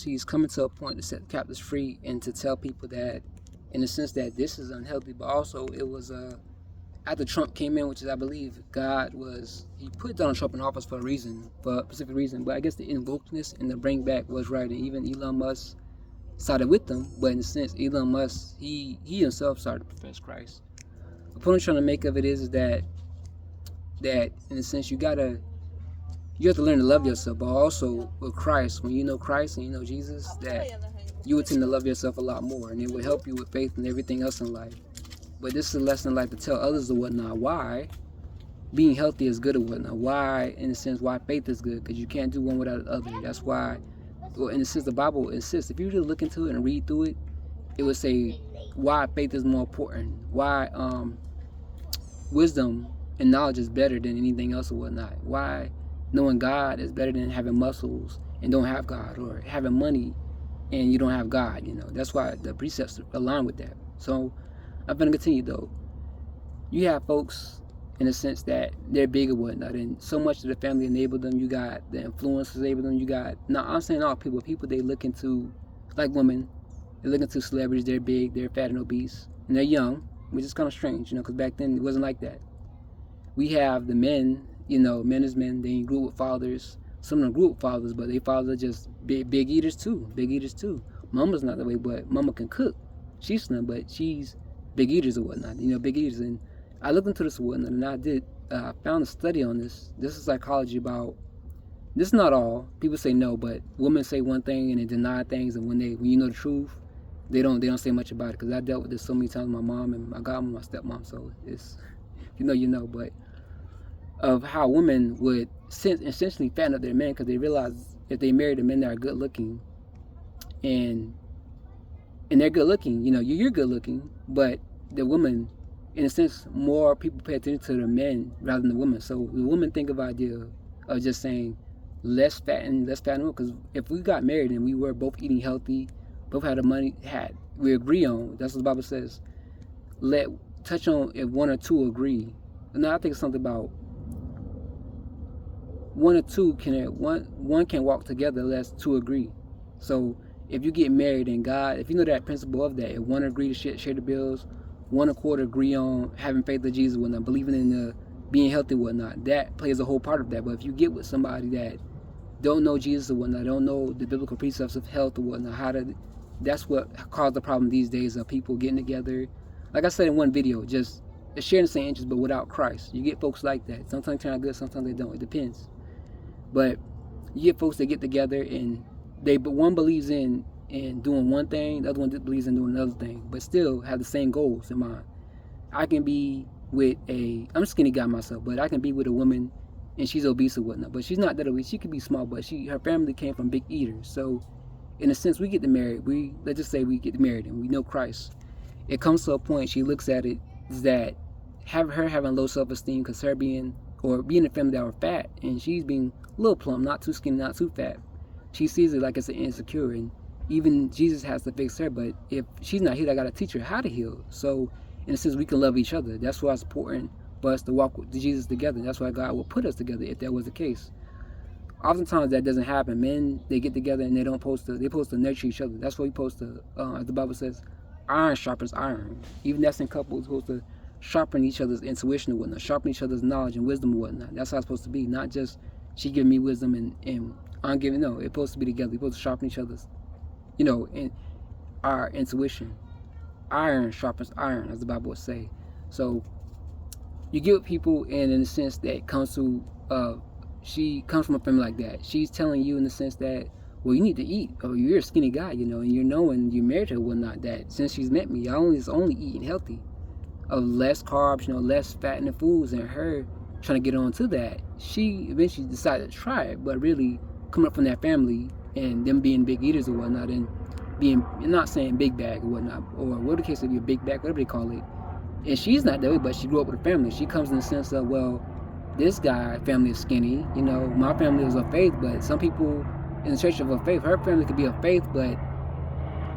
He's coming to a point to set the captives free and to tell people that, in the sense that this is unhealthy, but also it was after Trump came in, which is, I believe, he put Donald Trump in office for a specific reason, but I guess the invokeness and the bring back was right, and even Elon Musk sided with them, but in a sense, Elon Musk, he himself started to profess Christ. The point I'm trying to make of it is that in a sense, you have to learn to love yourself, but also with Christ, when you know Christ and you know Jesus, that you would tend to love yourself a lot more, and it will help you with faith and everything else in life. But this is a lesson in life to tell others or whatnot why being healthy is good or whatnot. Why, in a sense, why faith is good, because you can't do one without the other. That's why, well, in a sense, the Bible insists. If you really look into it and read through it, it would say why faith is more important. Why wisdom and knowledge is better than anything else or whatnot. Why knowing God is better than having muscles and don't have God, or having money and you don't have God. That's why the precepts align with that. So I'm going to continue though. You have folks in a sense that they're big or whatnot, and so much of the family enabled them. You got the influencers enabled them. You got, now I'm saying all people they look into, like women, they look into celebrities. They're big, they're fat and obese, and they're young, which is kind of strange, because back then it wasn't like that. We have the men, men is men. They grew up with fathers. Some of them grew up with fathers, but their fathers are just big eaters too. Big eaters too. Mama's not that way, but mama can cook. She's slim, but she's big eaters or whatnot. Big eaters. And I looked into this or whatnot, and I found a study on this. This is psychology about. This is not all. People say no, but women say one thing and they deny things, and when you know the truth, they don't say much about it. Because I dealt with this so many times with my mom and my godmom, my stepmom. So it's, but of how women would essentially fatten up their men because they realize if they marry the men that are good looking, and they're good looking, you're good looking, but the woman, in a sense, more people pay attention to the men rather than the women. So the women think of the idea of just saying less fat and because if we got married and we were both eating healthy, both had the money, we agree on, that's what the Bible says, touch on if one or two agree. And I think it's something about one or two one can walk together unless two agree. So if you get married and God, if you know that principle of that, if one agree to share the bills, one accord agree on having faith in Jesus, whatnot, believing in the being healthy, whatnot, that plays a whole part of that. But if you get with somebody that don't know Jesus or whatnot, don't know the biblical precepts of health or whatnot, that's what caused the problem these days of people getting together. Like I said in one video, just sharing the same interests but without Christ. You get folks like that. Sometimes they turn out good, sometimes they don't. It depends. But you get folks that get together and one believes in doing one thing, the other one believes in doing another thing, but still have the same goals in mind. I can be with I'm a skinny guy myself, but I can be with a woman and she's obese or whatnot, but she's not that obese. She could be small, but her family came from big eaters. So in a sense, we get married. Let's just say we get married and we know Christ. It comes to a point she looks at it that her having low self-esteem because her being in a family that are fat, and she's being a little plump, not too skinny, not too fat. She sees it like it's an insecure, and even Jesus has to fix her. But if she's not healed, I got to teach her how to heal. So in a sense, we can love each other. That's why it's important for us to walk with Jesus together. That's why God will put us together if that was the case. Oftentimes that doesn't happen. Men, they get together and they're supposed to nurture each other. That's what we're supposed to, as the Bible says, iron sharpens iron. Even that's in couples, supposed to sharpen each other's intuition and whatnot, sharpen each other's knowledge and wisdom and whatnot. That's how it's supposed to be. Not just she giving me wisdom and I'm giving, no, it's supposed to be together. We're supposed to sharpen each other's, in our intuition. Iron sharpens iron, as the Bible would say. So you get with people, and in the sense that she comes from a family like that. She's telling you in the sense that, well, you need to eat, or you're a skinny guy, and you're knowing you're married to her, whatnot, that since she's met me, I only eating healthy, of less carbs, less fat in the foods, and her trying to get on to that. She eventually decided to try it, but really coming up from that family and them being big eaters or whatnot, and being, not saying big bag or whatnot, or what the case would be, a big bag, whatever they call it. And she's not that way, but she grew up with a family. She comes in the sense of, well, this guy family is skinny, my family is of faith, but some people in the church of a faith, her family could be of faith, but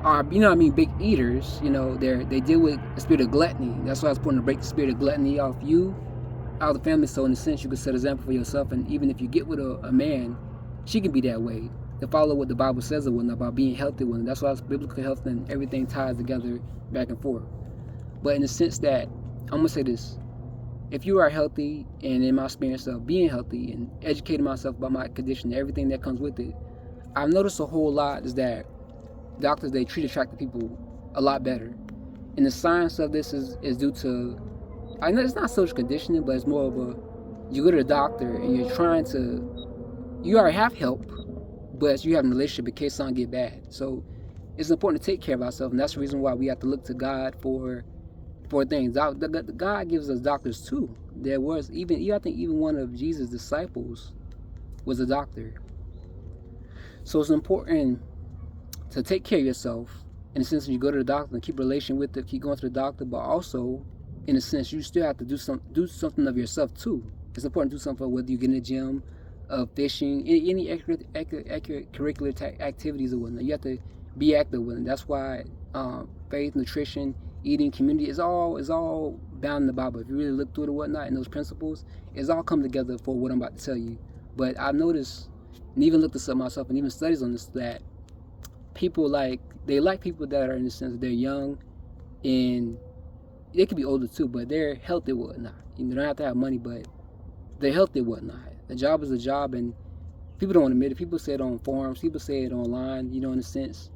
are, big eaters. They deal with a spirit of gluttony. That's why it's important to break the spirit of gluttony off you, out of the family. So in a sense, you can set an example for yourself, and even if you get with a man, she can be that way. to follow what the Bible says or whatnot about being healthy with. That's why it's biblical health and everything ties together back and forth. But in the sense that, I'm gonna say this: if you are healthy, and in my experience of being healthy and educating myself about my condition, everything that comes with it, I've noticed a whole lot is that doctors, they treat attractive people a lot better. And the science of this is due to, I know it's not social conditioning, but it's more of a, you go to the doctor and you're trying to, you already have help, but you have a relationship in case something get bad. So it's important to take care of ourselves, and that's the reason why we have to look to God for things. God gives us doctors too. There was even, I think even one of Jesus' disciples was a doctor. So it's important to take care of yourself in the sense that you go to the doctor and keep a relation with it, keep going to the doctor, but also in a sense you still have to do something of yourself too. It's important to do something, whether you get in the gym, fishing, any extracurricular activities or whatnot. You have to be active with it. That's why faith, nutrition, eating, community is all bound in the Bible. If you really look through it or whatnot, and those principles, it's all come together for what I'm about to tell you. But I've noticed, and even looked this up myself, and even studies on this, that people like people that are, in the sense that they're young, and they could be older too, but they're healthy and whatnot. You know, they don't have to have money, but they're healthy and whatnot. A job is a job, and people don't admit it. People say it on forums, people say it online, you know, in a sense.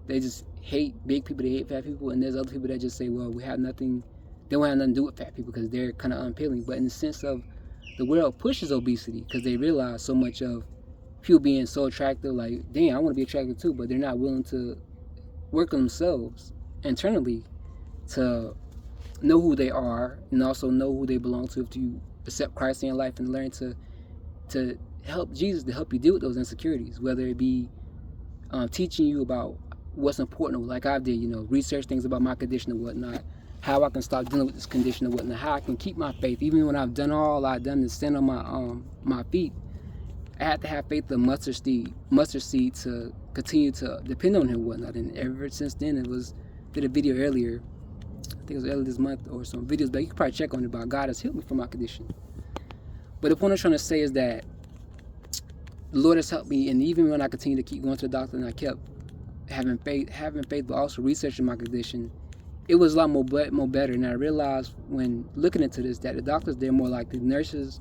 They just hate big people, they hate fat people, and there's other people that just say, well, they don't have nothing to do with fat people because they're kind of unappealing. But in the sense of, the world pushes obesity because they realize so much of people being so attractive, like, dang, I want to be attractive too, but they're not willing to work on themselves internally to know who they are and also know who they belong to. If you accept Christ in your life and learn to help Jesus to help you deal with those insecurities, whether it be teaching you about what's important, like I did, you know, research things about my condition and whatnot, how I can stop dealing with this condition and whatnot, how I can keep my faith, even when I've done all I've done to stand on my feet. I had to have faith of mustard seed to continue to depend on him and whatnot. And ever since then, did a video earlier, I think it was earlier this month or some videos, but you can probably check on it about God has healed me from my condition. But the point I'm trying to say is that the Lord has helped me, and even when I continue to keep going to the doctor and I kept having faith, but also researching my condition, it was a lot more better. And I realized when looking into this that the doctors, they're more like the nurses.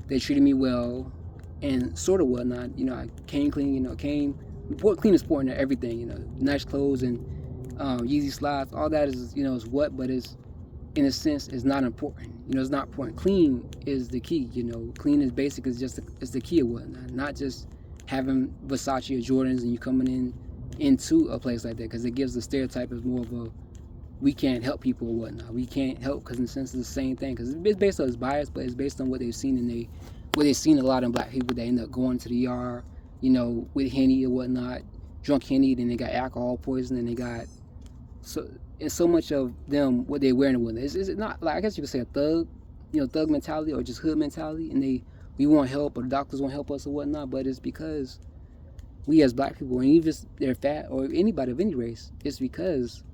They treated me well and sort of whatnot. You know, I came clean. You know, clean is important to everything. You know, nice clothes and Yeezy slides. All that is, you know, is what, but it's, in a sense, is not important. You know, it's not important. Clean is the key. You know, clean is basic. Is just is the key of whatnot. Not just having Versace or Jordans and you coming into a place like that, because it gives the stereotype of more of a, we can't help people or whatnot. We can't help because in a sense it's the same thing, because it's based on his bias, but it's based on what they've seen, and what they've seen a lot in black people that end up going to the ER, you know, with Henny or whatnot, drunk Henny, then they got alcohol poison, and they got so much of them what they're wearing with it. Is it not, like, I guess you could say a thug, you know, thug mentality or just hood mentality, and we want help or the doctors won't help us or whatnot, but it's because we as black people, and even if they're fat or anybody of any race, it's because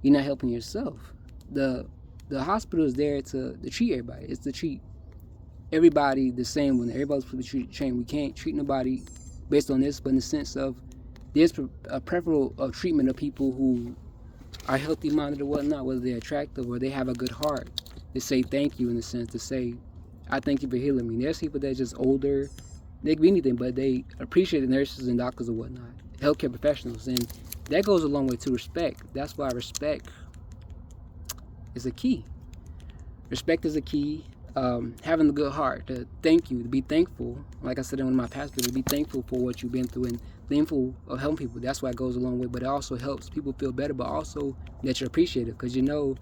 you're not helping yourself. The hospital is there to treat everybody. It's to treat everybody the same when everybody's supposed to be treated. We can't treat nobody based on this, but in the sense of there's a preferable treatment of people who are healthy minded or whatnot, whether they're attractive or they have a good heart, to say thank you, in the sense to say, I thank you for healing me. There's people that's just older, they could be anything, but they appreciate the nurses and doctors or whatnot, healthcare professionals, and that goes a long way to respect. That's why respect is a key. Respect is a key. Having a good heart to thank you, to be thankful, like I said in one of my past videos, to be thankful for what you've been through and thankful of helping people. That's why it goes a long way, but it also helps people feel better, but also that you're appreciative, because you know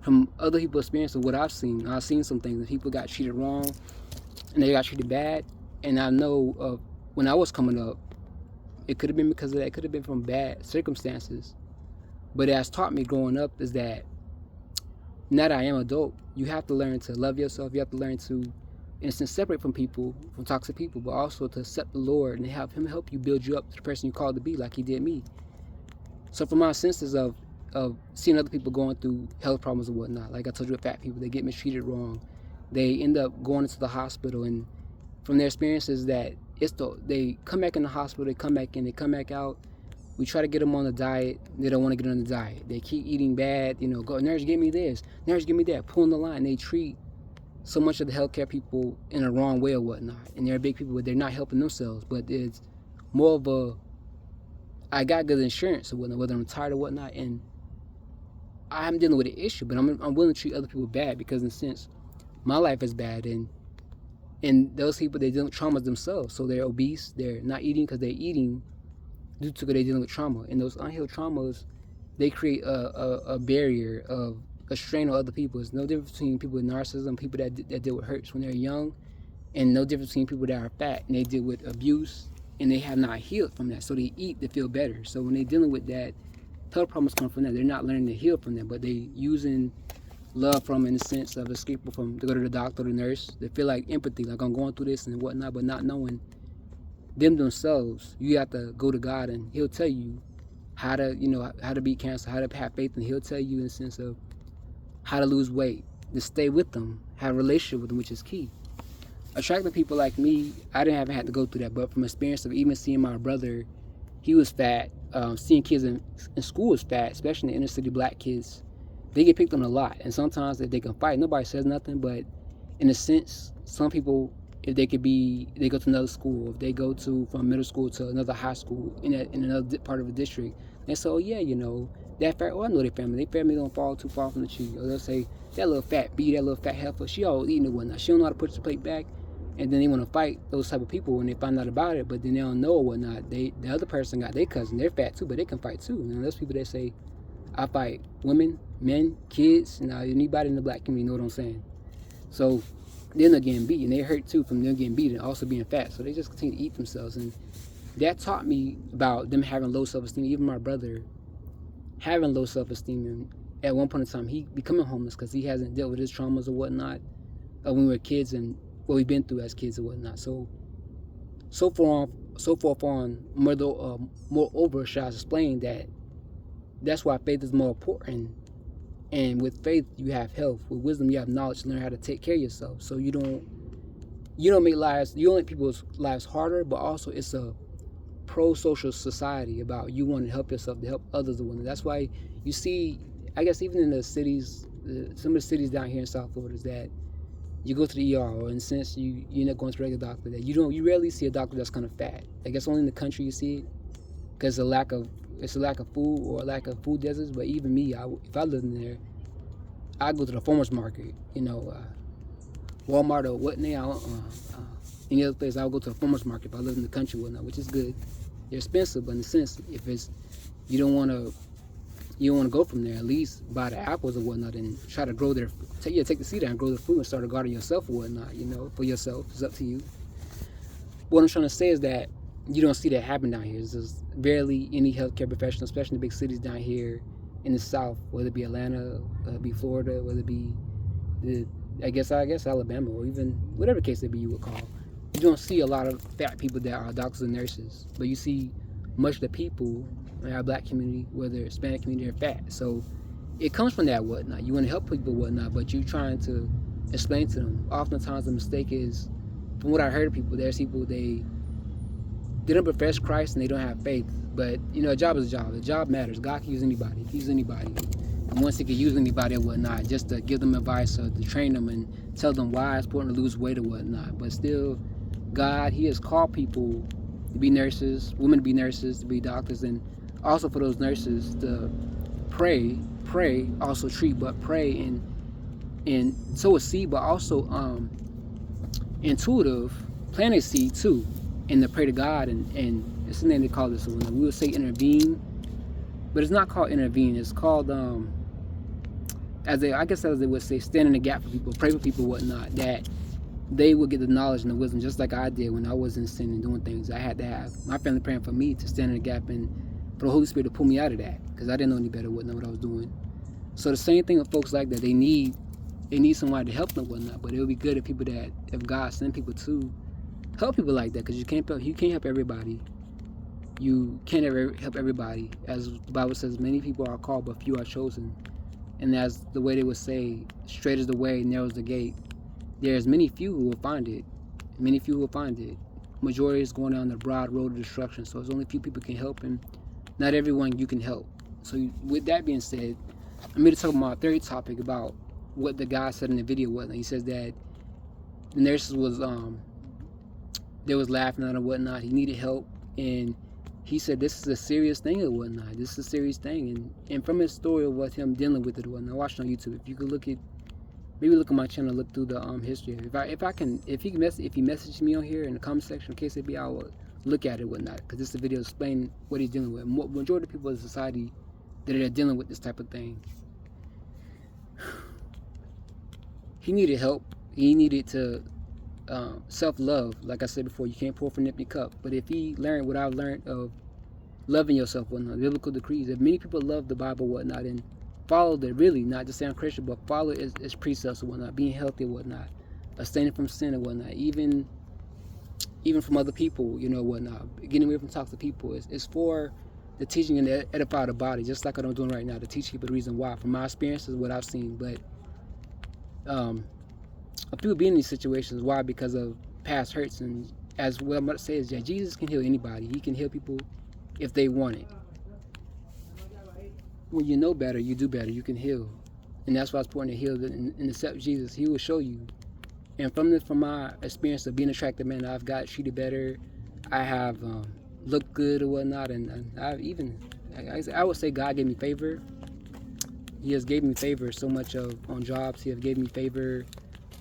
from other people's experience of what I've seen some things that people got treated wrong and they got treated bad, and I know of when I was coming up, it could have been because of that, it could have been from bad circumstances, but it has taught me growing up is that now that I am adult, you have to learn to love yourself. You have to learn to, in a sense, separate from people, from toxic people, but also to accept the Lord and have him help you build you up to the person you called to be, like he did me. So from my senses of seeing other people going through health problems and whatnot, like I told you with fat people, they get mistreated wrong. They end up going into the hospital, and from their experiences that they come back in the hospital, they come back in, they come back out. We try to get them on the diet. They don't want to get on the diet. They keep eating bad. Go, nurse, give me this. Nurse, give me that. Pulling the line. They treat so much of the healthcare people in a wrong way or whatnot. And they're big people, but they're not helping themselves. But it's more of a, I got good insurance or whatnot, whether I'm tired or whatnot, and I'm dealing with an issue, but I'm willing to treat other people bad because in a sense, my life is bad, and those people, they deal with traumas themselves. So they're obese, they're not eating because they're eating due to they're dealing with trauma. And those unhealed traumas, they create a barrier of a strain on other people. There's no difference between people with narcissism, people that deal with hurts when they're young, and no difference between people that are fat and they deal with abuse and they have not healed from that. So they eat to feel better. So when they're dealing with that, health problems come from that. They're not learning to heal from that, but they using love from, in the sense of escaping from, to go to the doctor or the nurse. They feel like empathy, like I'm going through this and whatnot, but not knowing themselves. You have to go to God and He'll tell you how to beat cancer, how to have faith, and He'll tell you in the sense of how to lose weight, to stay with them, have a relationship with them, which is key. Attracting people like me, I haven't had to go through that, but from experience of even seeing my brother, he was fat, seeing kids in school was fat, especially the inner city black kids, they get picked on a lot. And sometimes if they can fight, nobody says nothing, but in a sense, some people, if they go to another school, if they go from middle school to another high school in another part of a district, they say, oh yeah, that fat, I know their family don't fall too far from the tree. Or they'll say, that little fat bee, that little fat heifer, she always eating and whatnot. She don't know how to push the plate back. And then they want to fight those type of people when they find out about it, but then they don't know or whatnot. The other person got their cousin, they're fat too, but they can fight too. Those people that say, I fight women, men, kids, anybody in the black community, know what I'm saying? So then they're getting beat, and they hurt too from them getting beat and also being fat. So they just continue to eat themselves, and that taught me about them having low self-esteem. Even my brother having low self-esteem, and at one point in time, he becoming homeless because he hasn't dealt with his traumas or whatnot when we were kids and what we've been through as kids or whatnot. So far on, moreover, should I explain that that's why faith is more important. And with faith, you have health. With wisdom, you have knowledge to learn how to take care of yourself. So you don't make people's lives harder, but also it's a pro-social society about you wanting to help yourself to help others. That's why you see, I guess even in the cities, some of the cities down here in South Florida, is that you go to the ER, or in a sense, you end up going to a regular doctor. That you rarely see a doctor that's kind of fat. I guess only in the country you see it, because it's a lack of food or a lack of food deserts. But even me, if I lived in there, I go to the farmers market, Walmart or any other place. I would go to a farmers market if I lived in the country, whatnot, which is good. They're expensive, but in a sense, if you don't want to go from there, at least buy the apples or whatnot and try to grow take the seed out and grow the food and start a garden yourself or whatnot, for yourself. It's up to you. What I'm trying to say is that you don't see that happen down here. There's barely any healthcare professional, especially in the big cities down here in the South, whether it be Atlanta, whether it be Florida, whether it be I guess Alabama, or even whatever case it be you would call. You don't see a lot of fat people that are doctors and nurses, but you see much of the people in our black community, whether Hispanic community, are fat. So it comes from that whatnot. You want to help people whatnot, but you're trying to explain to them. Oftentimes the mistake is, from what I heard of people, there's people they don't profess Christ and they don't have faith. But a job is a job. A job matters. God can use anybody. He can use anybody. And once He can use anybody or whatnot, just to give them advice or to train them and tell them why it's important to lose weight or whatnot. But still, God, He has called people to be nurses, women to be nurses, to be doctors, and also for those nurses to pray, also treat, but pray and sow a seed, but also intuitive, plant a seed too, and to pray to God, and it's the name they call this. We would say intervene, but it's not called intervene. It's called as they would say, stand in the gap for people, pray for people, whatnot, that they would get the knowledge and the wisdom, just like I did when I was in sin and doing things. I had to have my family praying for me to stand in the gap and for the Holy Spirit to pull me out of that, because I didn't know any better, wouldn't know what I was doing. So the same thing with folks like that. They need somebody to help them, whatnot. But it would be good if God sent people to help people like that, because you can't help everybody. You can't ever help everybody. As the Bible says, many people are called, but few are chosen. And as the way they would say, straight is the way, narrow is the gate. There's many few who will find it. Many few who will find it. majority is going down the broad road of destruction. So there's only a few people can help, and not everyone you can help. So with that being said, I'm going to talk about my third topic about what the guy said in the video was. He says that the nurses was they was laughing at him and whatnot. He needed help, and he said this is a serious thing or whatnot. This is a serious thing, and from his story of what him dealing with it or whatnot, I watched it on YouTube. If you could look at, maybe look at my channel, look through the history. If he messages me on here in the comment section, in case it be, I will look at it or whatnot, because this is a video explaining what he's dealing with. Majority of people in society that are dealing with this type of thing. He needed help. He needed to self-love. Like I said before, you can't pour from an empty cup. But if he learned what I've learned of loving yourself, whatnot, biblical decrees, if many people love the Bible, whatnot, and follow it, really, not just sound Christian, but follow its precepts and whatnot, being healthy and whatnot, abstaining from sin and whatnot, even from other people, you know, whatnot, getting away from toxic people. It's for the teaching and the edify the body, just like what I'm doing right now, to teach people the reason why, from my experiences, what I've seen. But people be in these situations, why? Because of past hurts. And as what I'm about to say is that Jesus can heal anybody. He can heal people if they want it. When you know better, you do better. You can heal, and that's why it's important to heal and accept Jesus. He will show you. And from my experience of being an attractive man, I've got treated better. I have looked good or whatnot, and I've even, I would say, God gave me favor. He has gave me favor so much on jobs. He has gave me favor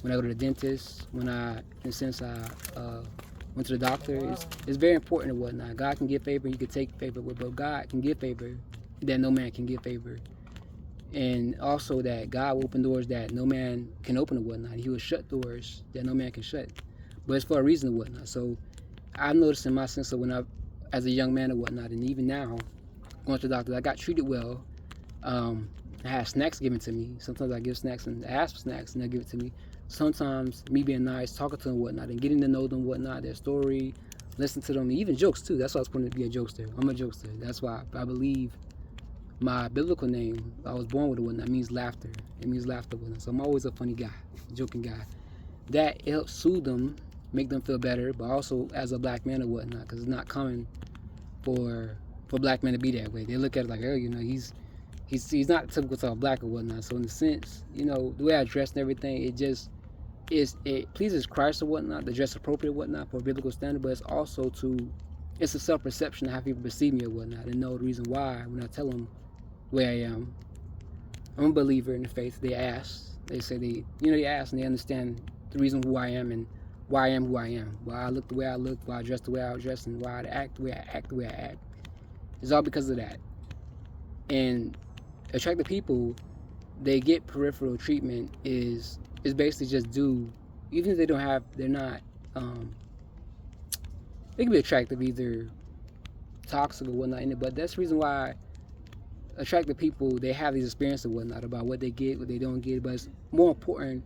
when I go to the dentist, when I went to the doctor. It's very important and whatnot. God can give favor, he can take favor, but God can give favor that no man can give favor. And also that God will open doors that no man can open and whatnot. He will shut doors that no man can shut. But it's for a reason and whatnot. So I've noticed in my sense of when as a young man and whatnot, and even now, going to the doctor, I got treated well. I have snacks given to me. Sometimes I give snacks and ask for snacks and they give it to me. Sometimes me being nice, talking to them and whatnot, and getting to know them whatnot, their story, listen to them, even jokes too. That's why I was going to be a jokester. I'm a jokester. That's why I believe my biblical name, I was born with it whatnot, means laughter. It means laughter whatnot. So I'm always a funny guy, joking guy. That helps soothe them, make them feel better, but also as a black man or whatnot, because it's not common for black men to be that way. They look at it like, oh, you know, he's not typical to a black or whatnot. So in a sense, you know, the way I dress and everything, it pleases Christ or whatnot, the dress appropriate or whatnot for a biblical standard, but it's also it's a self-perception of how people perceive me or whatnot, and know the reason why when I tell them where I am. I'm a believer in the faith. They ask, they say they ask and they understand the reason who I am and why I am who I am, why I look the way I look, why I dress the way I dress, and why I act the way I act the way I act. It's all because of that. And attractive people, they get peripheral treatment is basically just even if they're not they can be attractive, either toxic or whatnot in it, but that's the reason why attractive people, they have these experiences and whatnot about what they get, what they don't get. But it's more important,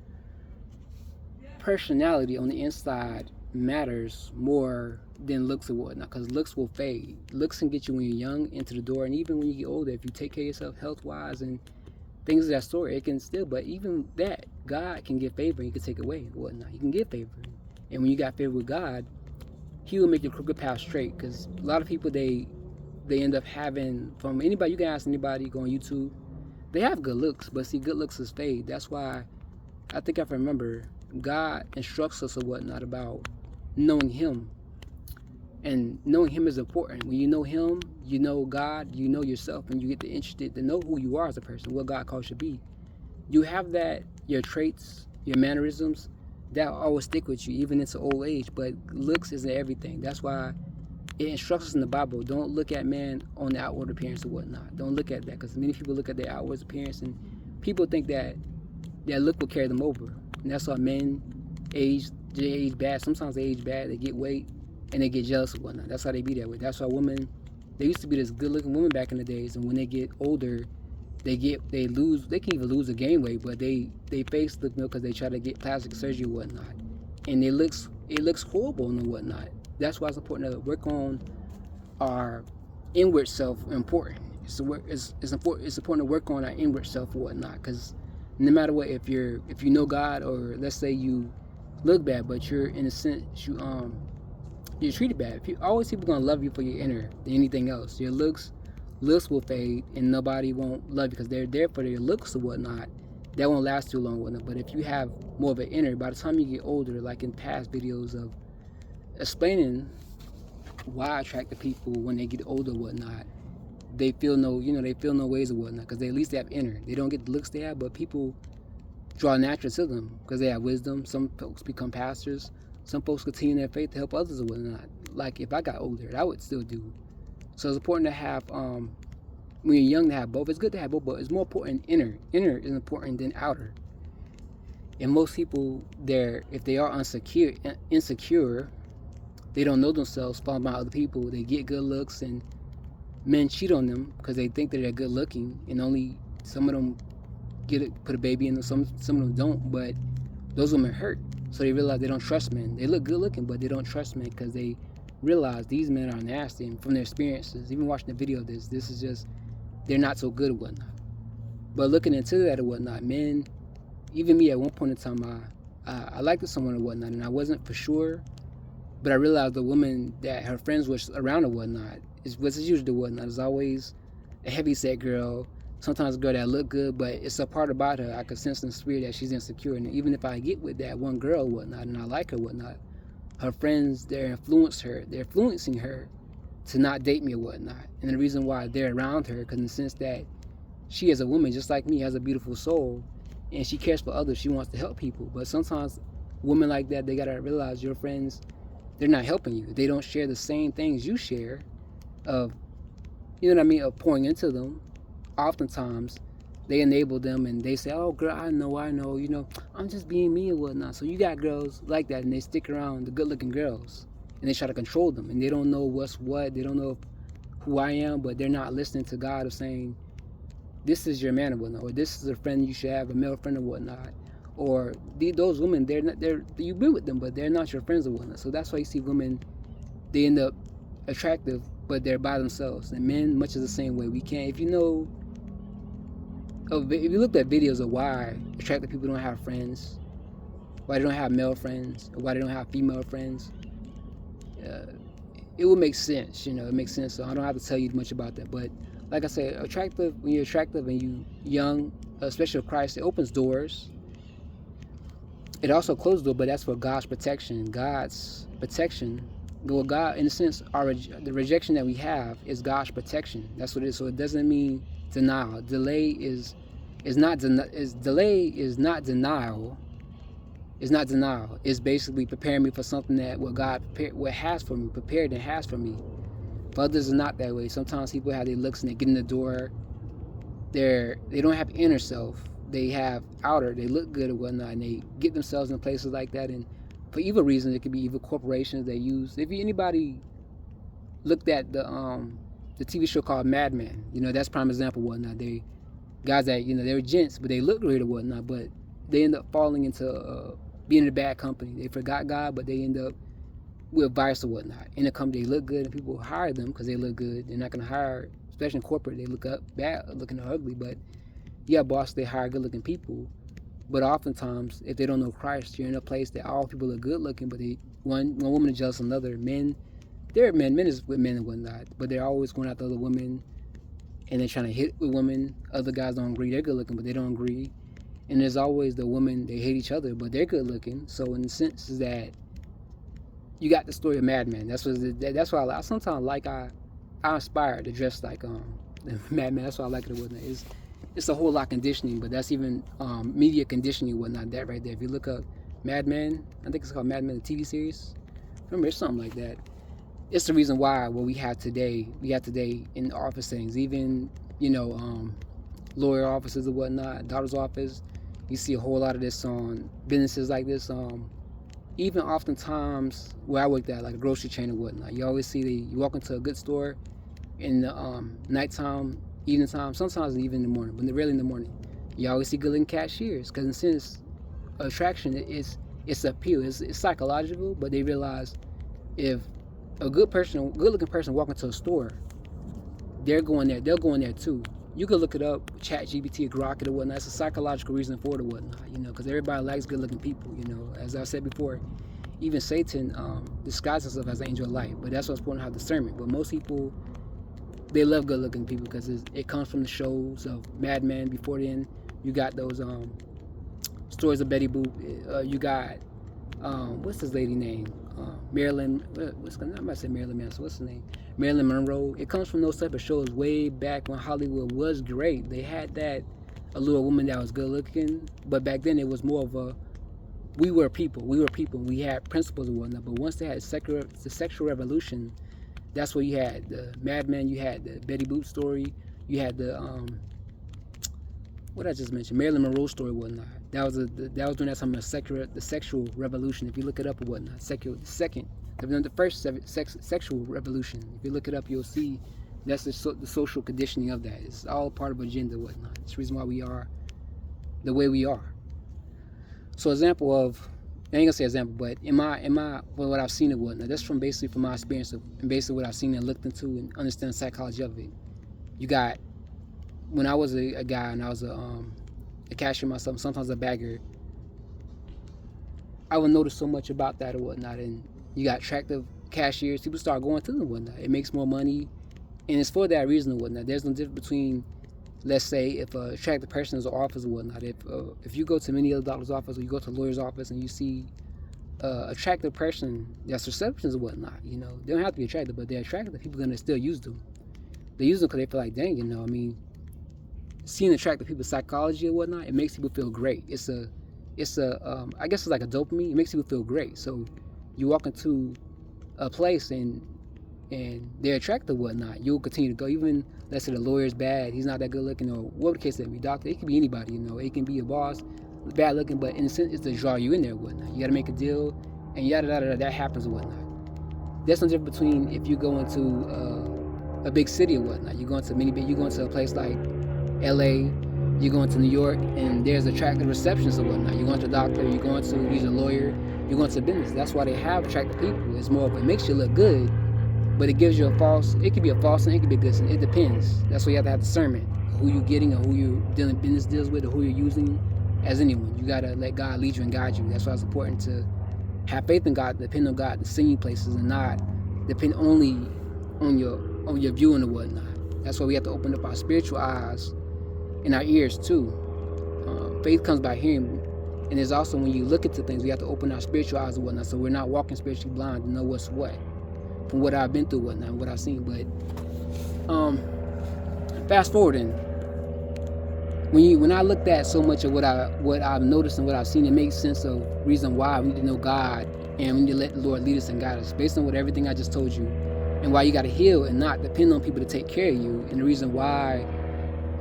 personality on the inside matters more than looks or whatnot, because looks will fade. Looks can get you when you're young into the door, and even when you get older, if you take care of yourself health wise and things of that sort, it can still, but even that, God can give favor and he can take away and whatnot. He can give favor, and when you got favor with God, he will make your crooked path straight. Because a lot of people, they end up having, from anybody, you can ask anybody, go on YouTube, they have good looks, but see, good looks is fade. That's why I think I remember God instructs us or whatnot about knowing him, and knowing him is important. When you know him, you know God, you know yourself, and you get interested to know who you are as a person, what God calls you to be. You have that, your traits, your mannerisms, that will always stick with you even into old age. But looks isn't everything. That's why it instructs us in the Bible, don't look at man on the outward appearance or whatnot. Don't look at that, because many people look at their outward appearance and people think that their look will carry them over. And that's why men they age bad. Sometimes they age bad, they get weight and they get jealous and whatnot. That's how they be that way. That's why women, they used to be this good looking women back in the days, and when they get older, they can even lose or gain weight, but they face the milk because they try to get plastic surgery and whatnot. And it looks horrible and whatnot. That's why it's important to work on our inward self. Important. It's important to work on our inward self and whatnot, because no matter what, if you know God, or let's say you look bad, but you're in a sense you're treated bad. Always people gonna love you for your inner than anything else. Your looks will fade, and nobody won't love you because they're there for their looks or whatnot. That won't last too long with them. But if you have more of an inner, by the time you get older, like in past videos of explaining why attractive people when they get older or whatnot, they feel no ways or whatnot because they at least have inner. They don't get the looks they have, but people draw natural to them because they have wisdom. Some folks become pastors. Some folks continue their faith to help others or whatnot. Like if I got older, I would still do. So it's important to have, when you're young, to have both. It's good to have both, but it's more important inner. Inner is important than outer. And most people, if they are insecure, they don't know themselves, fall by other people. They get good looks, and men cheat on them because they think that they're good looking, and only some of them put a baby in them. Some of them don't, but those women hurt. So they realize they don't trust men. They look good looking, but they don't trust men because they realize these men are nasty. And from their experiences, even watching the video of this is just, they're not so good or whatnot. But looking into that or whatnot, men, even me at one point in time, I liked someone or whatnot, and I wasn't for sure, but I realized the woman that her friends was around or whatnot was usually the whatnot. Is always a heavy-set girl, sometimes a girl that look good, but it's a part about her. I could sense in the spirit that she's insecure. And even if I get with that one girl or whatnot, and I like her or whatnot, her friends, they're influencing her to not date me or whatnot. And the reason why they're around her, because in the sense that she as a woman, just like me, has a beautiful soul, and she cares for others. She wants to help people. But sometimes women like that, they gotta realize your friends, they're not helping you. They don't share the same things you share of, you know what I mean, of pouring into them. Oftentimes they enable them and they say, oh girl, I know, I'm just being me or whatnot. So you got girls like that, and they stick around the good looking girls and they try to control them, and they don't know what's what. They don't know who I am, but they're not listening to God of saying, this is your man or whatnot, or this is a friend you should have, a male friend or whatnot. Or those women, you've been with them, but they're not your friends or whatnot. So that's why you see women, they end up attractive, but they're by themselves. And men, much is the same way. We can't, if you looked at videos of why attractive people don't have friends, why they don't have male friends, or why they don't have female friends, it would make sense. It makes sense. So I don't have to tell you much about that. But like I said, when you're attractive and you young, especially with Christ, it opens doors. It also closes doors, but that's for God's protection. God's protection. Well, God, in a sense, the rejection that we have is God's protection. That's what it is. So it doesn't mean denial. Delay is not denial. It's not denial. It's basically preparing me for something that what God prepared and has for me. For others, it's not that way. Sometimes people have their looks and they get in the door. They don't have inner self. They have outer. They look good or whatnot, and they get themselves in places like that. And for evil reasons, it could be evil corporations they use. If anybody looked at the TV show called Mad Men, that's prime example whatnot. They guys that they were gents, but they look great or whatnot, but they end up falling into being in a bad company. They forgot God, but they end up with vice or whatnot. In a company, they look good, and people hire them because they look good. They're not going to hire, especially in corporate, they look up bad, looking ugly. But yeah, boss, they hire good-looking people. But oftentimes, if they don't know Christ, you're in a place that all people are good-looking, but one woman is jealous of another. Men is with men and whatnot, but they're always going after other women, and they're trying to hit with women. Other guys don't agree. They're good-looking, but they don't agree. And there's always the women, they hate each other, but they're good-looking. So in the sense is that you got the story of Mad Men. That's why I sometimes I aspire to dress like Mad Men. That's why I like it or whatnot. It's a whole lot of conditioning, but that's even media conditioning and whatnot. That right there. If you look up Mad Men, I think it's called Mad Men, the TV series. Remember, it's something like that. It's the reason why what we have today in office settings, even lawyer offices or whatnot, doctor's office. You see a whole lot of this on businesses like this. Even oftentimes where I worked at, like a grocery chain or whatnot, you always see you walk into a good store in the nighttime, evening time, sometimes even in the morning, but rarely in the morning. You always see good-looking cashiers because in a sense, attraction it's appeal. It's psychological, but they realize if a good-looking person walk into a store, they'll go in there too. You could look it up, ChatGPT, Grok it or whatnot. It's a psychological reason for it or whatnot, because everybody likes good-looking people, As I said before, even Satan disguises himself as an angel of light. But that's what's important to have discernment. But most people, they love good-looking people because it comes from the shows of Mad Men. Before then, you got those stories of Betty Boop. You got what's this lady name? Marilyn. I'm about to say Marilyn Manson. What's her name? Marilyn Monroe. It comes from those type of shows way back when Hollywood was great. They had that allure of woman that was good-looking, but back then it was more of a we were people. We had principles and whatnot. But once they had the sexual revolution, that's where you had the Mad Men, you had the Betty Boop story, you had the what I just mentioned, Marilyn Monroe story and whatnot. That was during that time of the sexual revolution. If you look it up or whatnot, the first sexual revolution. If you look it up, you'll see that's the social conditioning of that. It's all part of agenda and whatnot. It's the reason why we are the way we are. So example of, I ain't gonna say example, but in my what I've seen and whatnot, that's from my experience and basically what I've seen and looked into and understand the psychology of it. You got, when I was a guy and I was a cashier myself, sometimes a bagger, I would notice so much about that or whatnot. And you got attractive cashiers, people start going to them and whatnot. It makes more money, and it's for that reason and whatnot. There's no difference between, let's say, if an attractive person is an office or whatnot. If you go to many other doctor's office or you go to a lawyer's office and you see attractive person that's receptions and whatnot, you know, they don't have to be attractive, but they're attractive. People are gonna still use them. They use them because they feel like, dang, you know, I mean, seeing attractive people's psychology and whatnot, it makes people feel great. I guess it's like a dopamine. It makes people feel great. So you walk into a place and they're attractive and whatnot, you'll continue to go. Even, let's say the lawyer's bad, he's not that good looking, or whatever the case may be, doctor, it can be anybody, you know, it can be a boss, bad looking, but in a sense, it's to draw you in there and whatnot. You gotta make a deal, and yada yada yada, that happens and whatnot. There's no difference between if you go into a big city or whatnot. You go into a place like LA, you go into New York, and there's attractive receptionists or whatnot. You're going to a doctor, you're going to use a lawyer, you're going to business. That's why they have attractive people. It's more of, it makes you look good, but it gives you it could be a false and it could be a good thing. It depends. That's why you have to have discernment of who you're getting or who you're dealing business deals with or who you're using as anyone. You got to let God lead you and guide you. That's why it's important to have faith in God, depend on God to send you places and not depend only on your viewing and whatnot. That's why we have to open up our spiritual eyes and our ears too. Faith comes by hearing, and there's also, when you look into things, we have to open our spiritual eyes and whatnot, so we're not walking spiritually blind to know what's what. From what I've been through, whatnot, what I've seen. But fast forwarding, when I looked at so much of what I've noticed and what I've seen, it makes sense of reason why we need to know God and we need to let the Lord lead us and guide us based on everything I just told you, and why you got to heal and not depend on people to take care of you, and the reason why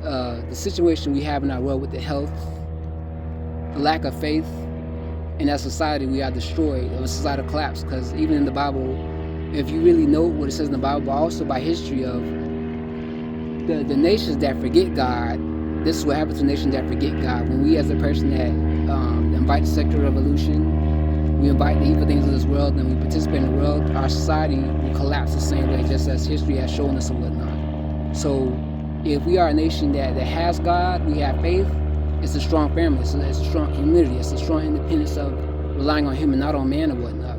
the situation we have in our world with the health, the lack of faith, and that society we are destroyed, or societal collapse. Because even in the Bible, if you really know what it says in the Bible, but also by history of the nations that forget God, this is what happens to nations that forget God. When we as a person that invite the sexual revolution, we invite the evil things of this world, and we participate in the world, our society will collapse the same way, just as history has shown us and whatnot. So if we are a nation that has God, we have faith, it's a strong family, it's a strong community, it's a strong independence of relying on Him and not on man or whatnot.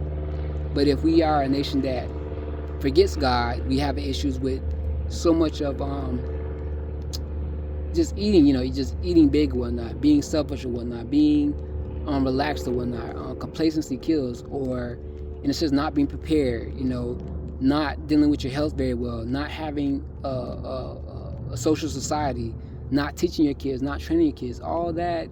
But if we are a nation that forgets God, we have issues with so much of just eating, just eating big or whatnot, being selfish or whatnot, being relaxed or whatnot. Complacency kills, or in a sense, not being prepared, not dealing with your health very well, not having a social society, not teaching your kids, not training your kids. All that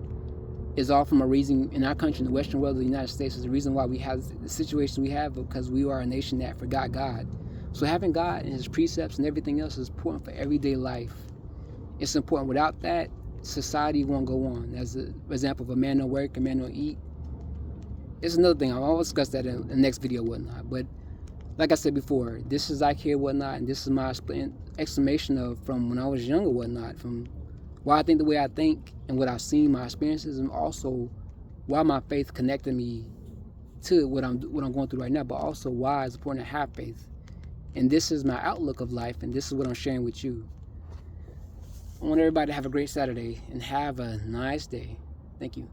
is all from a reason in our country, in the Western world of the United States, is the reason why we have the situation we have, because we are a nation that forgot God. So having God and His precepts and everything else is important for everyday life. It's important. Without that, society won't go on. As an example of a man don't work, a man don't eat. It's another thing. I'll discuss that in the next video and whatnot. But like I said before, this is like here whatnot, and this is my explanation of from when I was young or whatnot, from why I think the way I think and what I've seen, my experiences, and also why my faith connected me to what I'm going through right now, but also why it's important to have faith. And this is my outlook of life, and this is what I'm sharing with you. I want everybody to have a great Saturday and have a nice day. Thank you.